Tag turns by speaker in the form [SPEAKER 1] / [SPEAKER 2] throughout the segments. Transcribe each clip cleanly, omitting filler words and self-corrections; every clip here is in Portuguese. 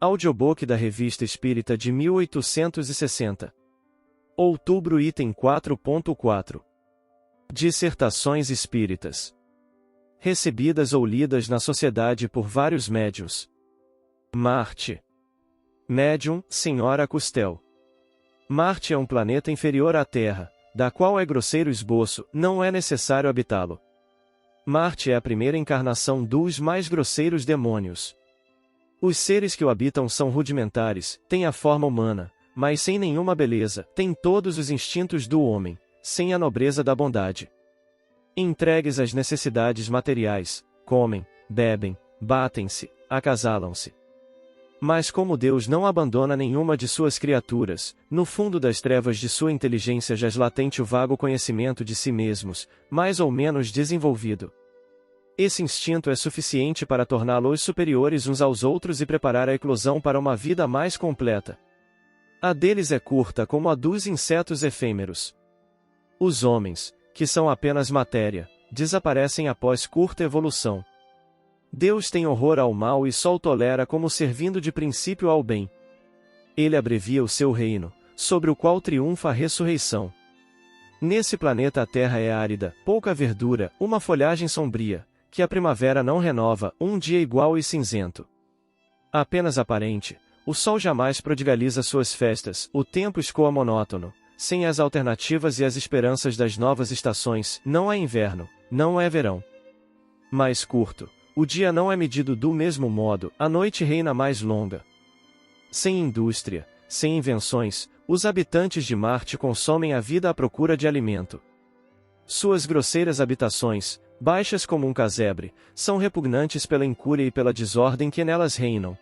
[SPEAKER 1] Audiobook da Revista Espírita de 1860. Outubro. Item 4.4. Dissertações espíritas. Recebidas ou lidas na sociedade por vários médiuns. Marte. Médium, Sra. Custel. Marte é um planeta inferior à Terra, da qual é grosseiro esboço, não é necessário habitá-lo. Marte é a primeira encarnação dos mais grosseiros demônios. Os seres que o habitam são rudimentares, têm a forma humana, mas sem nenhuma beleza, têm todos os instintos do homem, sem a nobreza da bondade. Entregues às necessidades materiais, comem, bebem, batem-se, acasalam-se. Mas como Deus não abandona nenhuma de suas criaturas, no fundo das trevas de sua inteligência jaz latente o vago conhecimento de si mesmos, mais ou menos desenvolvido. Esse instinto é suficiente para torná-los superiores uns aos outros e preparar a eclosão para uma vida mais completa. A deles é curta como a dos insetos efêmeros. Os homens, que são apenas matéria, desaparecem após curta evolução. Deus tem horror ao mal e só o tolera como servindo de princípio ao bem. Ele abrevia o seu reino, sobre o qual triunfa a ressurreição. Nesse planeta a terra é árida, pouca verdura, uma folhagem sombria, que a primavera não renova, um dia igual e cinzento. Apenas aparente, o sol jamais prodigaliza suas festas, o tempo escoa monótono, sem as alternativas e as esperanças das novas estações, não é inverno, não é verão. Mais curto, o dia não é medido do mesmo modo, a noite reina mais longa. Sem indústria, sem invenções, os habitantes de Marte consomem a vida à procura de alimento. Suas grosseiras habitações, baixas como um casebre, são repugnantes pela incúria e pela desordem que nelas reinam.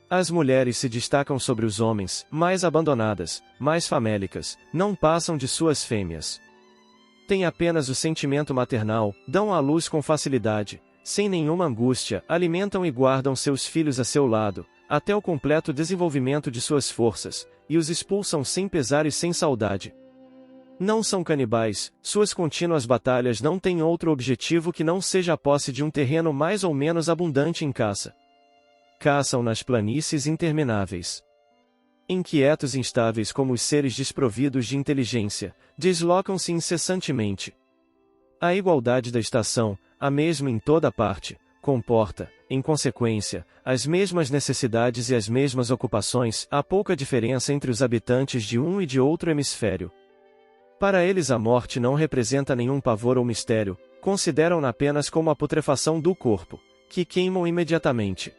[SPEAKER 1] As mulheres se destacam sobre os homens, mais abandonadas, mais famélicas, não passam de suas fêmeas. Têm apenas o sentimento maternal, dão à luz com facilidade, sem nenhuma angústia, alimentam e guardam seus filhos a seu lado, até o completo desenvolvimento de suas forças, e os expulsam sem pesar e sem saudade. Não são canibais, suas contínuas batalhas não têm outro objetivo que não seja a posse de um terreno mais ou menos abundante em caça. Caçam nas planícies intermináveis. Inquietos e instáveis como os seres desprovidos de inteligência, deslocam-se incessantemente. A igualdade da estação, a mesma em toda parte, comporta, em consequência, as mesmas necessidades e as mesmas ocupações, há pouca diferença entre os habitantes de um e de outro hemisfério. Para eles a morte não representa nenhum pavor ou mistério, consideram-na apenas como a putrefação do corpo, que queimam imediatamente.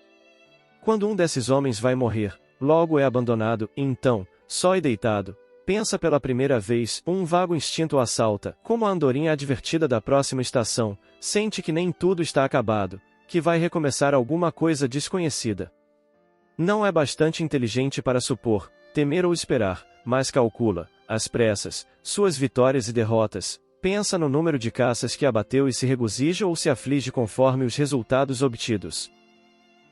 [SPEAKER 1] Quando um desses homens vai morrer, logo é abandonado, e então, só e deitado, pensa pela primeira vez, um vago instinto o assalta, como a andorinha advertida da próxima estação, sente que nem tudo está acabado, que vai recomeçar alguma coisa desconhecida. Não é bastante inteligente para supor, temer ou esperar, mas calcula, às pressas, suas vitórias e derrotas, pensa no número de caças que abateu e se regozija ou se aflige conforme os resultados obtidos.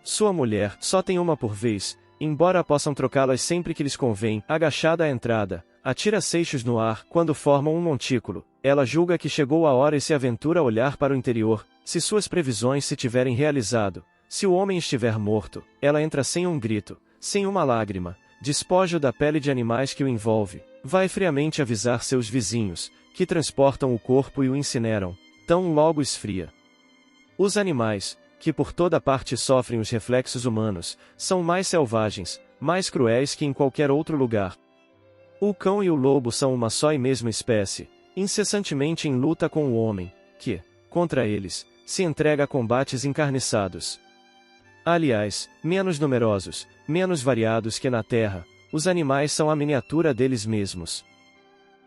[SPEAKER 1] Sua mulher só tem uma por vez, embora possam trocá-las sempre que lhes convém, agachada à entrada, atira seixos no ar, quando formam um montículo, ela julga que chegou a hora e se aventura a olhar para o interior, se suas previsões se tiverem realizado, se o homem estiver morto, ela entra sem um grito, sem uma lágrima, despojo da pele de animais que o envolve, vai friamente avisar seus vizinhos, que transportam o corpo e o incineram, tão logo esfria. Os animais, que por toda parte sofrem os reflexos humanos, são mais selvagens, mais cruéis que em qualquer outro lugar. O cão e o lobo são uma só e mesma espécie, incessantemente em luta com o homem, que, contra eles, se entrega a combates encarniçados. Aliás, menos numerosos, menos variados que na Terra, os animais são a miniatura deles mesmos.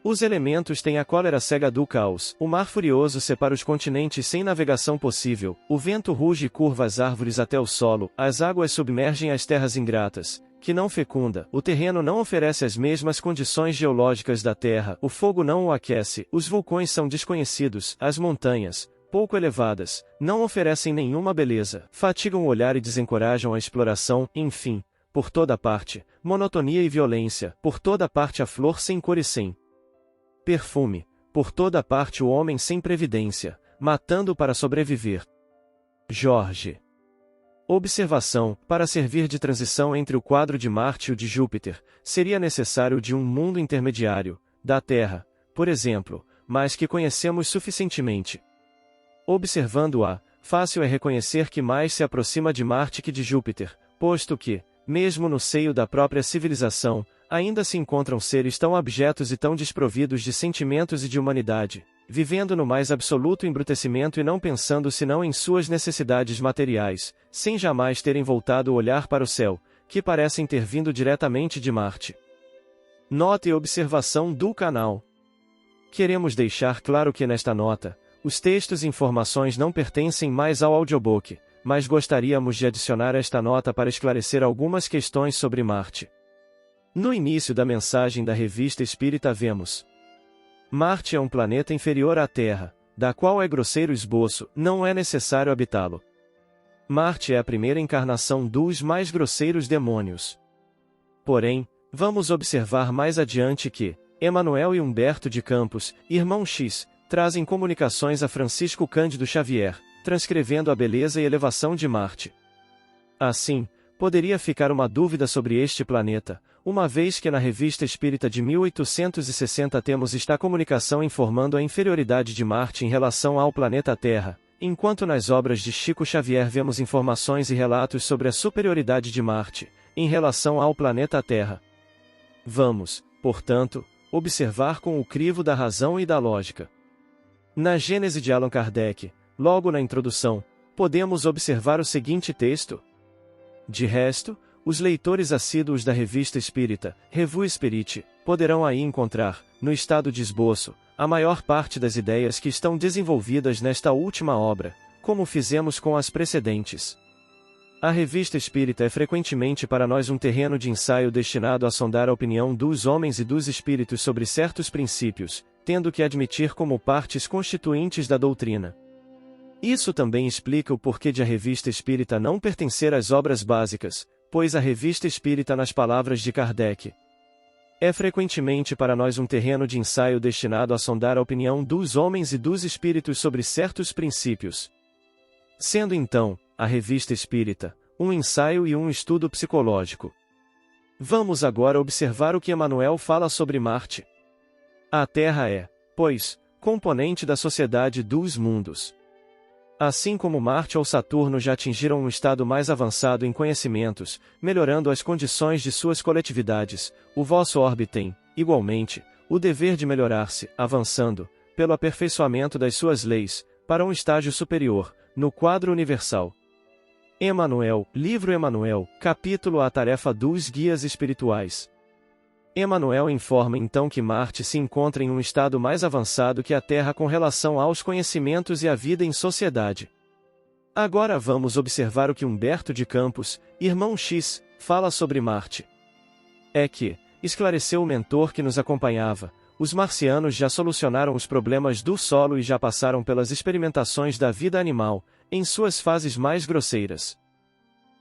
[SPEAKER 1] Os elementos têm a cólera cega do caos, o mar furioso separa os continentes sem navegação possível, o vento ruge e curva as árvores até o solo, as águas submergem as terras ingratas, que não fecunda, o terreno não oferece as mesmas condições geológicas da Terra, o fogo não o aquece, os vulcões são desconhecidos, as montanhas, pouco elevadas, não oferecem nenhuma beleza, fatigam o olhar e desencorajam a exploração, enfim, por toda parte, monotonia e violência, por toda parte a flor sem cor e sem perfume, por toda parte o homem sem previdência, matando para sobreviver. Jorge Observação: para servir de transição entre o quadro de Marte e o de Júpiter, seria necessário de um mundo intermediário, da Terra, por exemplo, mas que conhecemos suficientemente. Observando-a, fácil é reconhecer que mais se aproxima de Marte que de Júpiter, posto que, mesmo no seio da própria civilização, ainda se encontram seres tão abjetos e tão desprovidos de sentimentos e de humanidade, vivendo no mais absoluto embrutecimento e não pensando senão em suas necessidades materiais, sem jamais terem voltado o olhar para o céu, que parecem ter vindo diretamente de Marte. Nota e observação do canal. Queremos deixar claro que nesta nota, os textos e informações não pertencem mais ao audiobook, mas gostaríamos de adicionar esta nota para esclarecer algumas questões sobre Marte. No início da mensagem da Revista Espírita vemos: Marte é um planeta inferior à Terra, da qual é grosseiro esboço, não é necessário habitá-lo. Marte é a primeira encarnação dos mais grosseiros demônios. Porém, vamos observar mais adiante que Emanuel e Humberto de Campos, irmão X, trazem comunicações a Francisco Cândido Xavier, transcrevendo a beleza e elevação de Marte. Assim, poderia ficar uma dúvida sobre este planeta, uma vez que na Revista Espírita de 1860 temos esta comunicação informando a inferioridade de Marte em relação ao planeta Terra, enquanto nas obras de Chico Xavier vemos informações e relatos sobre a superioridade de Marte, em relação ao planeta Terra. Vamos, portanto, observar com o crivo da razão e da lógica. Na Gênese de Allan Kardec, logo na introdução, podemos observar o seguinte texto. De resto, os leitores assíduos da Revista Espírita, Revue Spirit, poderão aí encontrar, no estado de esboço, a maior parte das ideias que estão desenvolvidas nesta última obra, como fizemos com as precedentes. A Revista Espírita é frequentemente para nós um terreno de ensaio destinado a sondar a opinião dos homens e dos espíritos sobre certos princípios, tendo que admitir como partes constituintes da doutrina. Isso também explica o porquê de a Revista Espírita não pertencer às obras básicas, pois a Revista Espírita, nas palavras de Kardec, é frequentemente para nós um terreno de ensaio destinado a sondar a opinião dos homens e dos espíritos sobre certos princípios. Sendo então, a Revista Espírita, um ensaio e um estudo psicológico. Vamos agora observar o que Emanuel fala sobre Marte. A Terra é, pois, componente da sociedade dos mundos. Assim como Marte ou Saturno já atingiram um estado mais avançado em conhecimentos, melhorando as condições de suas coletividades, o vosso orbe tem, igualmente, o dever de melhorar-se, avançando, pelo aperfeiçoamento das suas leis, para um estágio superior, no quadro universal. Emanuel, Livro Emanuel, capítulo A Tarefa dos Guias Espirituais. Emanuel informa então que Marte se encontra em um estado mais avançado que a Terra com relação aos conhecimentos e à vida em sociedade. Agora vamos observar o que Humberto de Campos, irmão X, fala sobre Marte. É que, esclareceu o mentor que nos acompanhava, os marcianos já solucionaram os problemas do solo e já passaram pelas experimentações da vida animal, em suas fases mais grosseiras.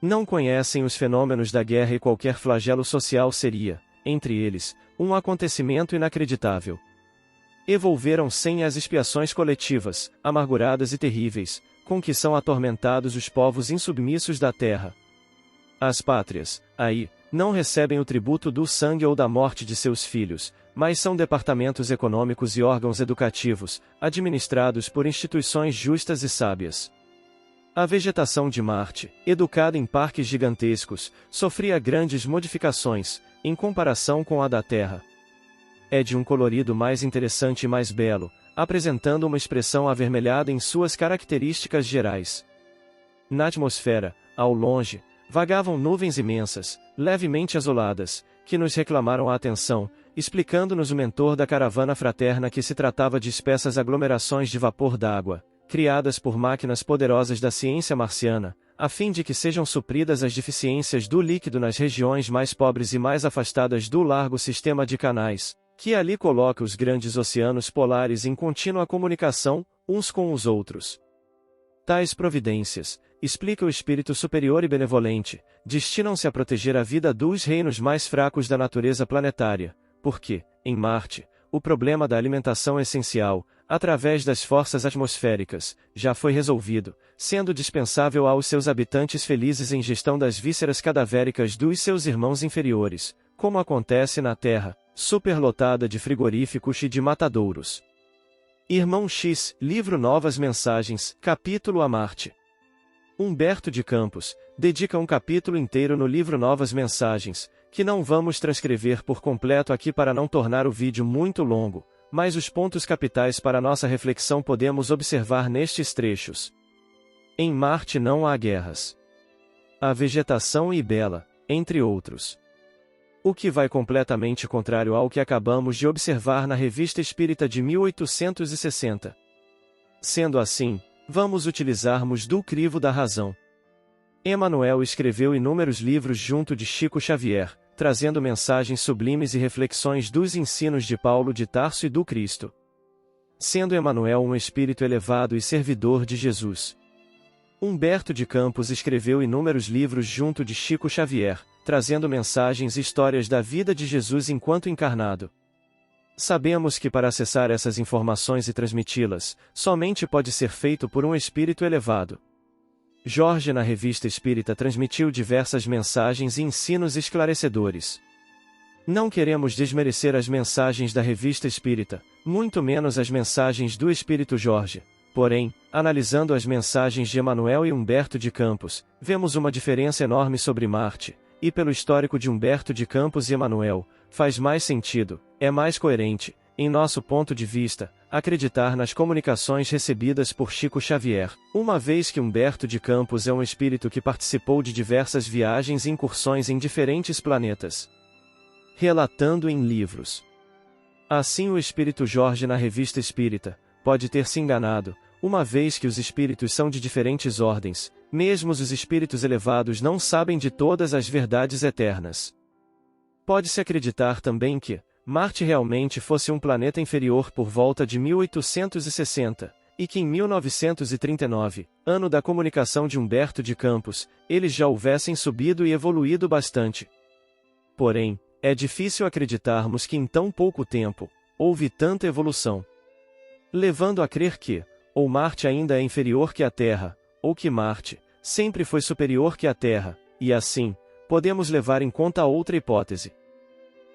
[SPEAKER 1] Não conhecem os fenômenos da guerra e qualquer flagelo social seria, entre eles, um acontecimento inacreditável. Evolveram sem as expiações coletivas, amarguradas e terríveis, com que são atormentados os povos insubmissos da terra. As pátrias, aí, não recebem o tributo do sangue ou da morte de seus filhos, mas são departamentos econômicos e órgãos educativos, administrados por instituições justas e sábias. A vegetação de Marte, educada em parques gigantescos, sofria grandes modificações, em comparação com a da Terra. É de um colorido mais interessante e mais belo, apresentando uma expressão avermelhada em suas características gerais. Na atmosfera, ao longe, vagavam nuvens imensas, levemente azuladas, que nos reclamaram a atenção, explicando-nos o mentor da caravana fraterna que se tratava de espessas aglomerações de vapor d'água, criadas por máquinas poderosas da ciência marciana, a fim de que sejam supridas as deficiências do líquido nas regiões mais pobres e mais afastadas do largo sistema de canais, que ali coloca os grandes oceanos polares em contínua comunicação, uns com os outros. Tais providências, explica o espírito superior e benevolente, destinam-se a proteger a vida dos reinos mais fracos da natureza planetária, porque, em Marte, o problema da alimentação essencial, através das forças atmosféricas, já foi resolvido, sendo dispensável aos seus habitantes felizes a ingestão das vísceras cadavéricas dos seus irmãos inferiores, como acontece na Terra, superlotada de frigoríficos e de matadouros. Irmão X, livro Novas Mensagens, capítulo a Marte. Humberto de Campos dedica um capítulo inteiro no livro Novas Mensagens, que não vamos transcrever por completo aqui para não tornar o vídeo muito longo, mas os pontos capitais para nossa reflexão podemos observar nestes trechos. Em Marte não há guerras. Há vegetação e bela, entre outros. O que vai completamente contrário ao que acabamos de observar na Revista Espírita de 1860. Sendo assim, vamos utilizarmos do crivo da razão. Emmanuel escreveu inúmeros livros junto de Chico Xavier, trazendo mensagens sublimes e reflexões dos ensinos de Paulo de Tarso e do Cristo. Sendo Emmanuel um espírito elevado e servidor de Jesus. Humberto de Campos escreveu inúmeros livros junto de Chico Xavier, trazendo mensagens e histórias da vida de Jesus enquanto encarnado. Sabemos que para acessar essas informações e transmiti-las, somente pode ser feito por um espírito elevado. Jorge na Revista Espírita transmitiu diversas mensagens e ensinos esclarecedores. Não queremos desmerecer as mensagens da Revista Espírita, muito menos as mensagens do Espírito Jorge. Porém, analisando as mensagens de Emmanuel e Humberto de Campos, vemos uma diferença enorme sobre Marte, e pelo histórico de Humberto de Campos e Emmanuel, faz mais sentido, é mais coerente, em nosso ponto de vista, acreditar nas comunicações recebidas por Chico Xavier, uma vez que Humberto de Campos é um espírito que participou de diversas viagens e incursões em diferentes planetas. Relatando em livros. Assim o Espírito Jorge na Revista Espírita, pode ter se enganado, uma vez que os espíritos são de diferentes ordens, mesmo os espíritos elevados não sabem de todas as verdades eternas. Pode-se acreditar também que Marte realmente fosse um planeta inferior por volta de 1860, e que em 1939, ano da comunicação de Humberto de Campos, eles já houvessem subido e evoluído bastante. Porém, é difícil acreditarmos que em tão pouco tempo, houve tanta evolução. Levando a crer que, ou Marte ainda é inferior que a Terra, ou que Marte sempre foi superior que a Terra, e assim, podemos levar em conta outra hipótese.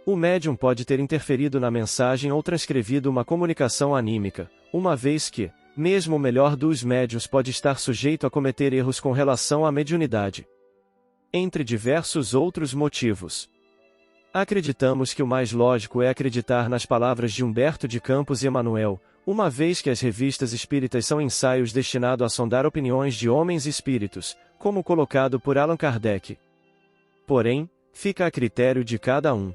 [SPEAKER 1] O médium pode ter interferido na mensagem ou transcrevido uma comunicação anímica, uma vez que, mesmo o melhor dos médiuns pode estar sujeito a cometer erros com relação à mediunidade. Entre diversos outros motivos. Acreditamos que o mais lógico é acreditar nas palavras de Humberto de Campos e Emmanuel, uma vez que as revistas espíritas são ensaios destinados a sondar opiniões de homens e espíritos, como colocado por Allan Kardec. Porém, fica a critério de cada um.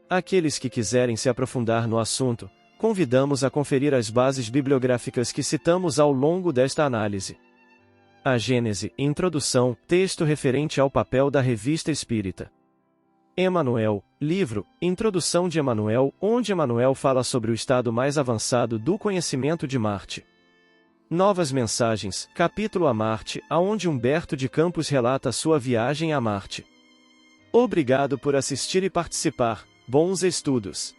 [SPEAKER 1] Aqueles que quiserem se aprofundar no assunto, convidamos a conferir as bases bibliográficas que citamos ao longo desta análise. A Gênese, Introdução, texto referente ao papel da Revista Espírita. Emmanuel, livro, Introdução de Emmanuel, onde Emmanuel fala sobre o estado mais avançado do conhecimento de Marte. Novas Mensagens, capítulo a Marte, aonde Humberto de Campos relata sua viagem a Marte. Obrigado por assistir e participar, bons estudos!